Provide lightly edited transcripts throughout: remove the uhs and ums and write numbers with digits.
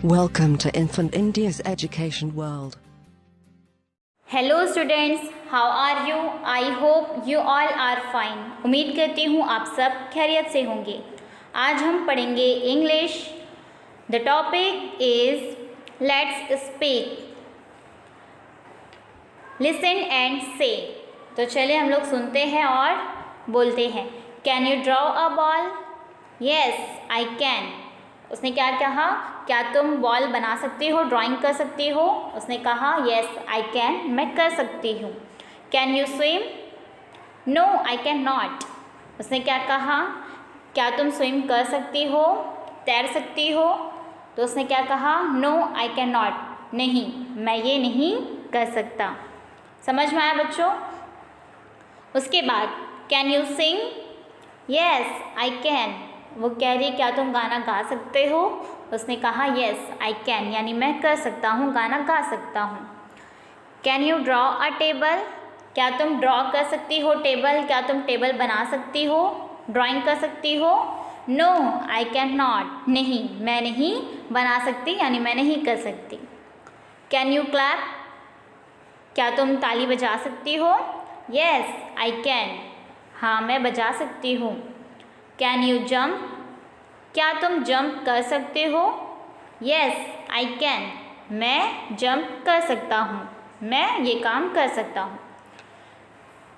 Welcome to Infant India's education world. Hello students, how are you? I hope you all are fine. उम्मीद करती हूँ आप सब खैरियत से होंगे। आज हम पढ़ेंगे English. The topic is let's speak, listen and से। तो चलिए हम लोग सुनते हैं और बोलते हैं। Can you draw a ball? Yes I can. उसने क्या कहा? क्या तुम बॉल बना सकती हो, ड्राइंग कर सकती हो? उसने कहा यस आई कैन, मैं कर सकती हूँ। Can you swim? No I can not. उसने क्या कहा? क्या तुम स्विम कर सकती हो, तैर सकती हो? तो उसने क्या कहा? नो आई कैन नॉट, नहीं मैं ये नहीं कर सकता। समझ में आया बच्चों? उसके बाद can you sing? Yes I can. वो कह रही क्या तुम गाना गा सकते हो? उसने कहा यस आई कैन, यानी मैं कर सकता हूँ, गाना गा सकता हूँ। Can you draw a table? क्या तुम ड्रॉ कर सकती हो टेबल? क्या तुम टेबल बना सकती हो, ड्राइंग कर सकती हो? नो आई कैन नॉट, नहीं मैं नहीं बना सकती, यानी मैं नहीं कर सकती। Can you clap? क्या तुम ताली बजा सकती हो? यस आई कैन, हाँ मैं बजा सकती हूँ। Can you jump? क्या तुम जंप कर सकते हो? यस आई कैन, मैं जंप कर सकता हूँ, मैं ये काम कर सकता हूँ।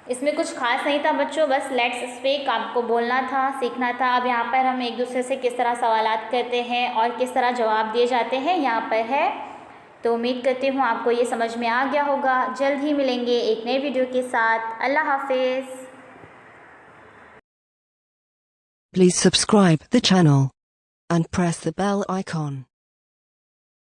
इसमें कुछ खास नहीं था बच्चों, बस लेट्स स्पीक आपको बोलना था, सीखना था। अब यहाँ पर हम एक दूसरे से किस तरह सवालात करते हैं और किस तरह जवाब दिए जाते हैं यहाँ पर है। तो उम्मीद करती हूँ आपको ये समझ में आ गया होगा। जल्द ही मिलेंगे एक नए वीडियो के साथ। अल्लाह हाफिज़। Please subscribe the channel and press the bell icon.